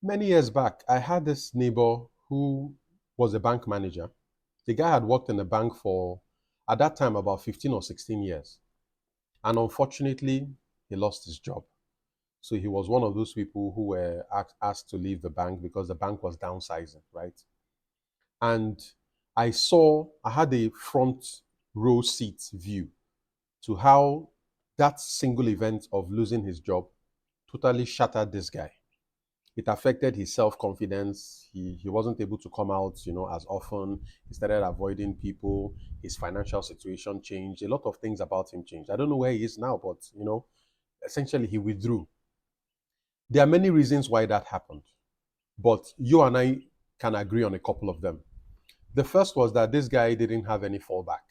Many years back, I had this neighbor who was a bank manager. The guy had worked in the bank for, at that time, about 15 or 16 years. And unfortunately, he lost his job. So he was one of those people who were asked to leave the bank because the bank was downsizing, right? And I had a front row seat view to how that single event of losing his job totally shattered this guy. It affected his self-confidence. He wasn't able to come out, as often. He started avoiding people. His financial situation changed. A lot of things about him changed. I don't know where he is now, but essentially he withdrew. There are many reasons why that happened, but you and I can agree on a couple of them. The first was that this guy didn't have any fallback.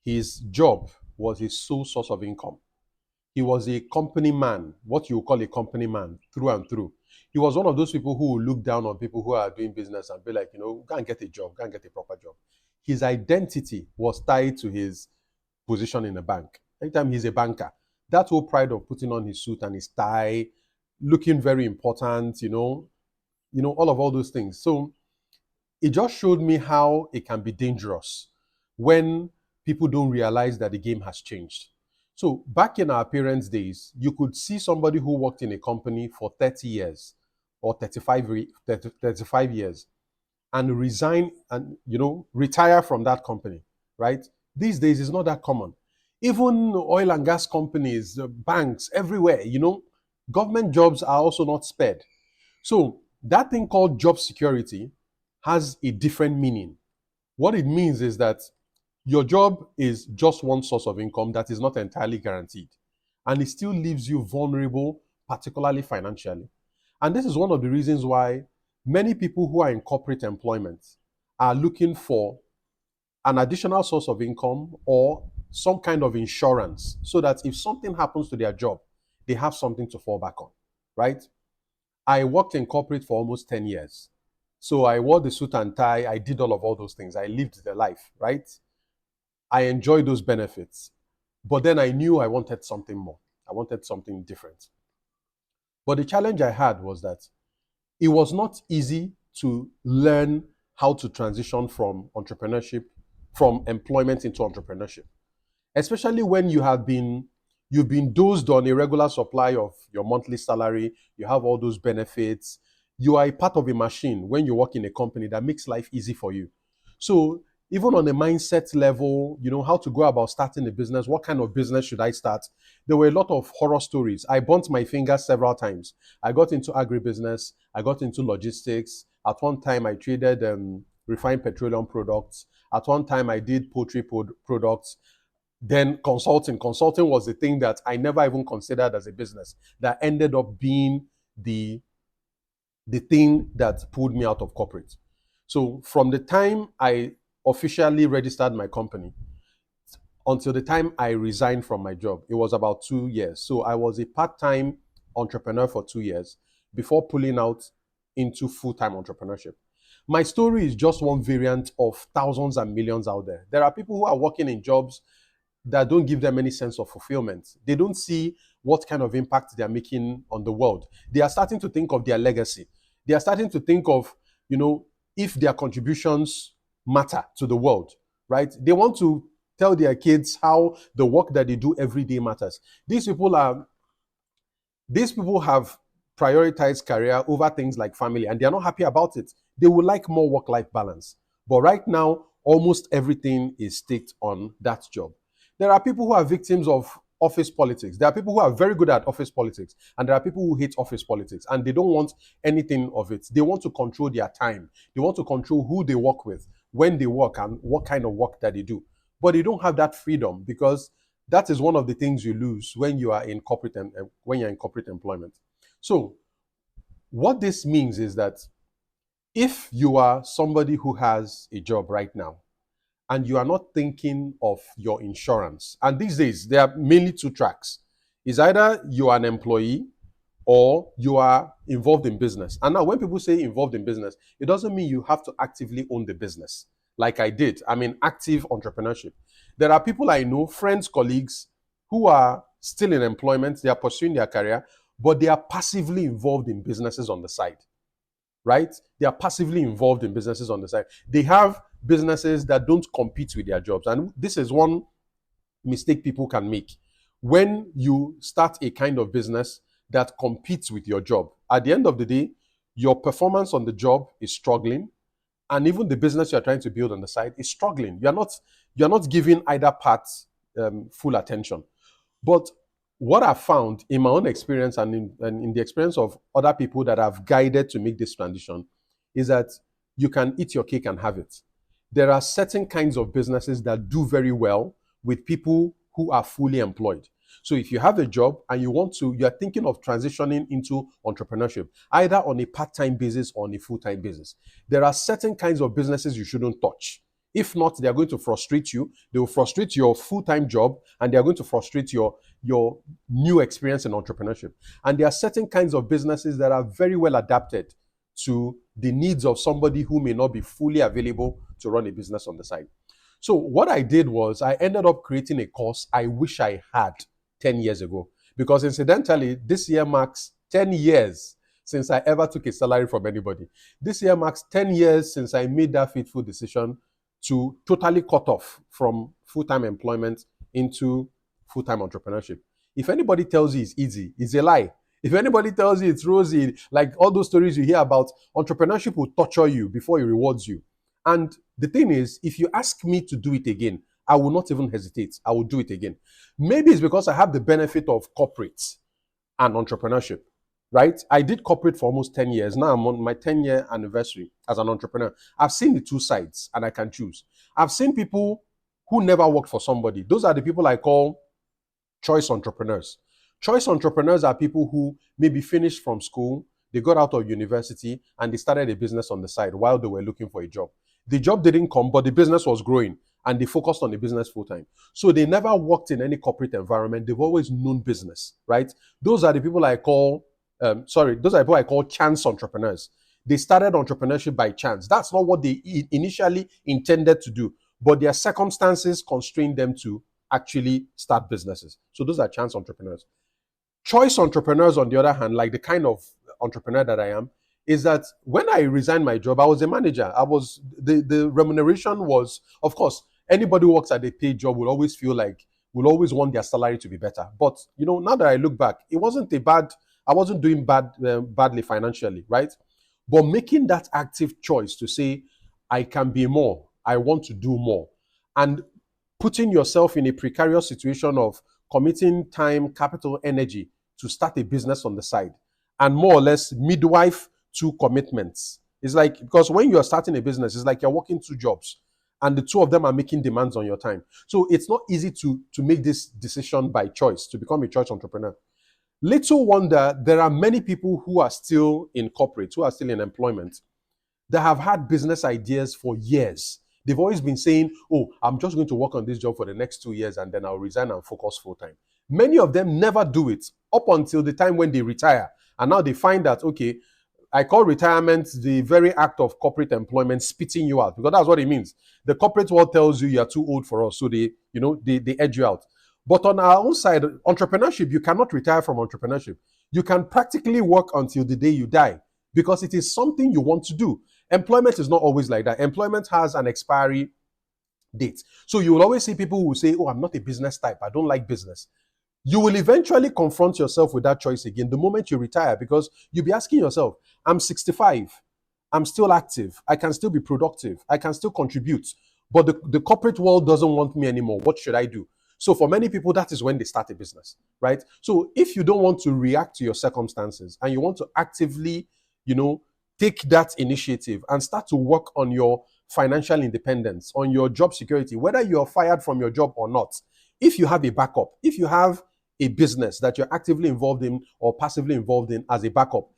His job was his sole source of income. He was a company man, what you call a company man, through and through. He was one of those people who will look down on people who are doing business and be like, go and get a job, go and get a proper job. His identity was tied to his position in the bank. Anytime he's a banker, that whole pride of putting on his suit and his tie, looking very important, all those things. So it just showed me how it can be dangerous when people don't realize that the game has changed. So back in our parents' days, you could see somebody who worked in a company for 30 years or 35 years and resign and retire from that company, right? These days it's not that common. Even oil and gas companies, banks, everywhere, government jobs are also not spared. So that thing called job security has a different meaning. What it means is that your job is just one source of income that is not entirely guaranteed. And it still leaves you vulnerable, particularly financially. And this is one of the reasons why many people who are in corporate employment are looking for an additional source of income or some kind of insurance so that if something happens to their job, they have something to fall back on, right? I worked in corporate for almost 10 years. So I wore the suit and tie. I did all those things. I lived the life, right? I enjoyed those benefits. But then I knew I wanted something more. I wanted something different. But the challenge I had was that it was not easy to learn how to transition from entrepreneurship, from employment into entrepreneurship, especially when you've been dosed on a regular supply of your monthly salary, you have all those benefits, you are a part of a machine when you work in a company that makes life easy for you. So even on a mindset level, how to go about starting a business, what kind of business should I start? There were a lot of horror stories. I burnt my fingers several times. I got into agribusiness, I got into logistics. At one time, I traded refined petroleum products. At one time, I did poultry products. Then consulting was the thing that I never even considered as a business that ended up being the thing that pulled me out of corporate. So from the time I officially registered my company until the time I resigned from my job, it was about 2 years. So I was a part-time entrepreneur for 2 years before pulling out into full-time entrepreneurship. My story is just one variant of thousands and millions out there. There are people who are working in jobs that don't give them any sense of fulfillment. They don't see what kind of impact they are making on the world. They are starting to think of their legacy. They are starting to think of, if their contributions matter to the world, right? They want to tell their kids how the work that they do every day matters. These people have prioritized career over things like family, and they're not happy about it. They would like more work-life balance. But right now, almost everything is staked on that job. There are people who are victims of office politics. There are people who are very good at office politics, and there are people who hate office politics, and they don't want anything of it. They want to control their time. They want to control who they work with, when they work, and what kind of work that they do. But they don't have that freedom because that is one of the things you lose when you are in when you're in corporate employment. So what this means is that if you are somebody who has a job right now and you are not thinking of your insurance, and these days there are mainly two tracks. Is either you are an employee or you are involved in business. And now when people say involved in business, it doesn't mean you have to actively own the business like I did. I mean, active entrepreneurship. There are people I know, friends, colleagues, who are still in employment, they are pursuing their career, but they are passively involved in businesses on the side. right? They are passively involved in businesses on the side. They have businesses that don't compete with their jobs. And this is one mistake people can make. When you start a kind of business that competes with your job, at the end of the day, your performance on the job is struggling, and even the business you're trying to build on the side is struggling. You're not giving either part full attention. But what I've found in my own experience and in the experience of other people that I've guided to make this transition is that you can eat your cake and have it. There are certain kinds of businesses that do very well with people who are fully employed. So if you have a job and you're thinking of transitioning into entrepreneurship, either on a part-time basis or on a full-time basis, there are certain kinds of businesses you shouldn't touch. If not, they are going to frustrate you. They will frustrate your full-time job, and they are going to frustrate your new experience in entrepreneurship. And there are certain kinds of businesses that are very well adapted to the needs of somebody who may not be fully available to run a business on the side. So what I did was I ended up creating a course I wish I had 10 years ago. Because incidentally, this year marks 10 years since I ever took a salary from anybody. This year marks 10 years since I made that fateful decision to totally cut off from full-time employment into full-time entrepreneurship. If anybody tells you it's easy, it's a lie. If anybody tells you it's rosy, like all those stories you hear about, entrepreneurship will torture you before it rewards you. And the thing is, if you ask me to do it again, I will not even hesitate. I will do it again. Maybe it's because I have the benefit of corporate and entrepreneurship, right? I did corporate for almost 10 years. Now I'm on my 10-year anniversary as an entrepreneur. I've seen the two sides and I can choose. I've seen people who never worked for somebody. Those are the people I call choice entrepreneurs. Choice entrepreneurs are people who maybe finished from school, they got out of university, and they started a business on the side while they were looking for a job. The job didn't come, but the business was growing, and they focused on the business full time. So they never worked in any corporate environment. They've always known business, right? Those are the people I call, those are people I call chance entrepreneurs. They started entrepreneurship by chance. That's not what they initially intended to do, but their circumstances constrained them to actually start businesses. So those are chance entrepreneurs. Choice entrepreneurs, on the other hand, like the kind of entrepreneur that I am, is that when I resigned my job, I was a manager. The remuneration was, of course, anybody who works at a paid job will always feel like, will always want their salary to be better. But, now that I look back, it wasn't I wasn't doing badly financially, right? But making that active choice to say, I can be more, I want to do more, and putting yourself in a precarious situation of committing time, capital, energy to start a business on the side, and more or less midwife two commitments. It's like, because when you're starting a business, it's like you're working two jobs and the two of them are making demands on your time. So it's not easy to make this decision by choice, to become a choice entrepreneur. Little wonder there are many people who are still in corporate, who are still in employment, that have had business ideas for years. They've always been saying, oh, I'm just going to work on this job for the next 2 years and then I'll resign and focus full time. Many of them never do it up until the time when they retire. And now they find that, okay, I call retirement the very act of corporate employment spitting you out, because that's what it means. The corporate world tells you you're too old for us, so they edge you out. But on our own side, entrepreneurship, you cannot retire from entrepreneurship. You can practically work until the day you die, because it is something you want to do. Employment is not always like that. Employment has an expiry date. So you will always see people who say, oh, I'm not a business type, I don't like business. You will eventually confront yourself with that choice again the moment you retire, because you'll be asking yourself, I'm 65, I'm still active, I can still be productive, I can still contribute, but the corporate world doesn't want me anymore. What should I do? So for many people, that is when they start a business, right? So if you don't want to react to your circumstances and you want to actively, take that initiative and start to work on your financial independence, on your job security, whether you're fired from your job or not, if you have a backup, if you have a business that you're actively involved in or passively involved in as a backup,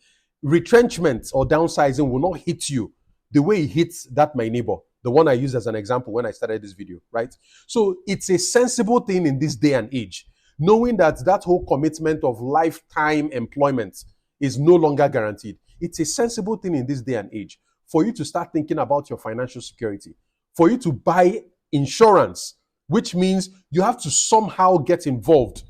retrenchment or downsizing will not hit you the way it hits that my neighbor, the one I used as an example when I started this video, right? So it's a sensible thing in this day and age, knowing that that whole commitment of lifetime employment is no longer guaranteed. It's a sensible thing in this day and age for you to start thinking about your financial security, for you to buy insurance, which means you have to somehow get involved,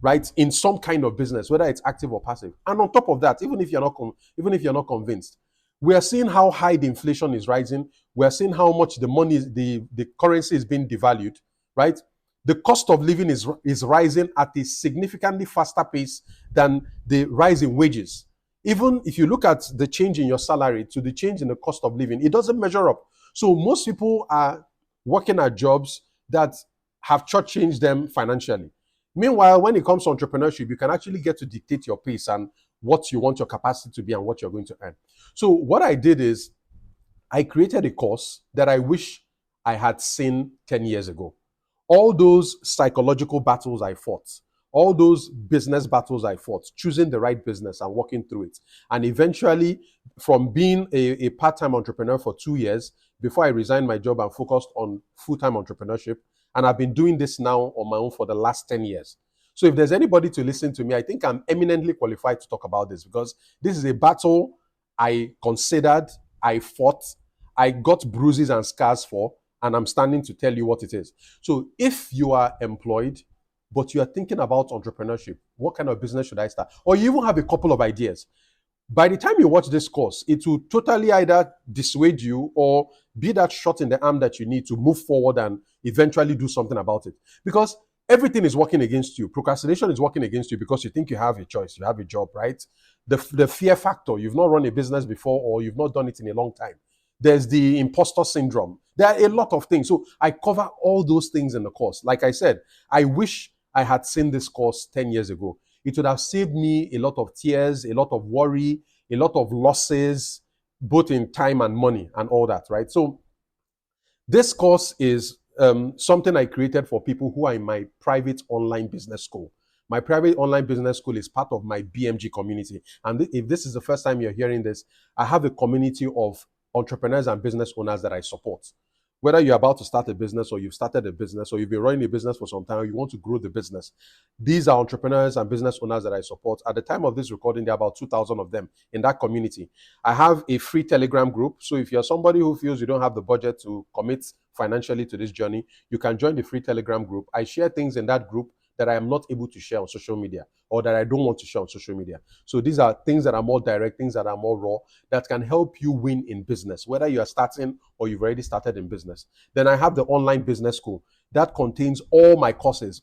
right, in some kind of business, whether it's active or passive. And on top of that, even if you're not convinced, We are seeing how high the inflation is rising. We are seeing how much the money, the currency is being devalued, right? The cost of living is rising at a significantly faster pace than the rise in wages. Even if you look at the change in your salary to the change in the cost of living, it doesn't measure up. So most people are working at jobs that have shortchanged them financially. Meanwhile, when it comes to entrepreneurship, you can actually get to dictate your pace and what you want your capacity to be and what you're going to earn. So what I did is I created a course that I wish I had seen 10 years ago. All those psychological battles I fought, all those business battles I fought, choosing the right business and working through it. And eventually, from being a part-time entrepreneur for 2 years, before I resigned my job and focused on full-time entrepreneurship, and I've been doing this now on my own for the last 10 years. So if there's anybody to listen to me, I think I'm eminently qualified to talk about this because this is a battle I considered, I fought, I got bruises and scars for, and I'm standing to tell you what it is. So if you are employed, but you are thinking about entrepreneurship, what kind of business should I start? Or you even have a couple of ideas. By the time you watch this course, it will totally either dissuade you or be that shot in the arm that you need to move forward and eventually do something about it. Because everything is working against you. Procrastination is working against you because you think you have a choice, you have a job, right? The fear factor, you've not run a business before or you've not done it in a long time. There's the imposter syndrome. There are a lot of things. So I cover all those things in the course. Like I said, I wish I had seen this course 10 years ago. It would have saved me a lot of tears, a lot of worry, a lot of losses, both in time and money and all that, right? So this course is something I created for people who are in my private online business school. My private online business school is part of my BMG community. And if this is the first time you're hearing this, I have a community of entrepreneurs and business owners that I support. Whether you're about to start a business or you've started a business or you've been running a business for some time or you want to grow the business, these are entrepreneurs and business owners that I support. At the time of this recording, there are about 2,000 of them in that community. I have a free Telegram group. So if you're somebody who feels you don't have the budget to commit financially to this journey, you can join the free Telegram group. I share things in that group that I am not able to share on social media or that I don't want to share on social media. So these are things that are more direct, things that are more raw, that can help you win in business, whether you are starting or you've already started in business. Then I have the online business school that contains all my courses,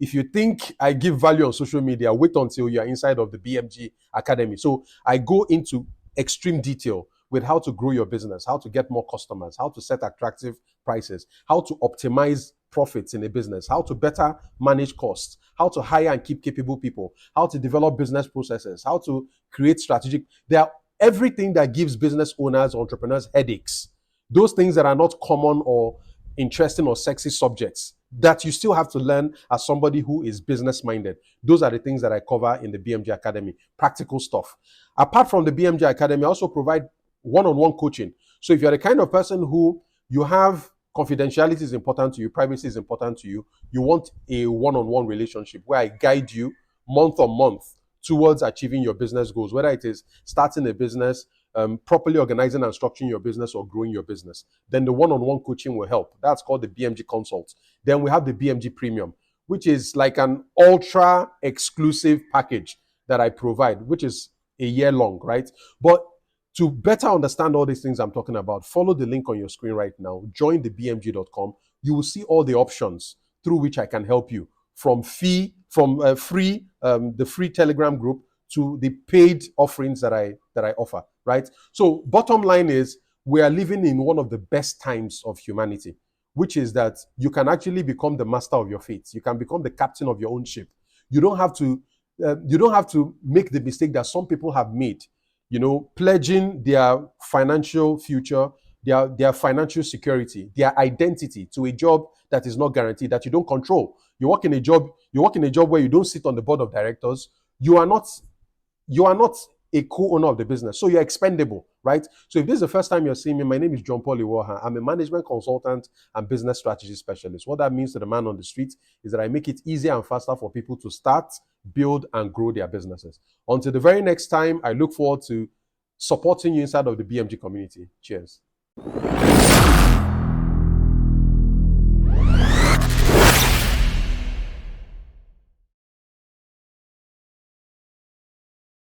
if you think I give value on social media, wait until you're inside of the BMG Academy. So I go into extreme detail with how to grow your business, how to get more customers, how to set attractive prices, how to optimize profits in a business, how to better manage costs, how to hire and keep capable people, how to develop business processes, how to create strategic. There are everything that gives business owners, entrepreneurs headaches. Those things that are not common or interesting or sexy subjects that you still have to learn as somebody who is business minded. Those are the things that I cover in the BMG Academy, practical stuff. Apart from the BMG Academy, I also provide one-on-one coaching. So if you're the kind of person who you have confidentiality is important to you, privacy is important to you, you want a one-on-one relationship where I guide you month on month towards achieving your business goals, whether it is starting a business, properly organizing and structuring your business or growing your business, then the one-on-one coaching will help. That's called the BMG Consult. Then we have the BMG Premium, which is like an ultra exclusive package that I provide, which is a year long, right? But to better understand all these things I'm talking about, follow the link on your screen right now. Join the bmg.com. You will see all the options through which I can help you, from free, the free Telegram group to the paid offerings that I offer, right? So bottom line is we are living in one of the best times of humanity, which is that you can actually become the master of your fate. You can become the captain of your own ship. You don't have to make the mistake that some people have made, pledging their financial future, their financial security, their identity to a job that is not guaranteed, that you don't control. You work in a job where you don't sit on the board of directors. You are not a co-owner of the business. So you're expendable, right? So if this is the first time you're seeing me, my name is John Paul Iwuoha. I'm a management consultant and business strategy specialist. What that means to the man on the street is that I make it easier and faster for people to start, build, and grow their businesses. Until the very next time, I look forward to supporting you inside of the BMG community. Cheers.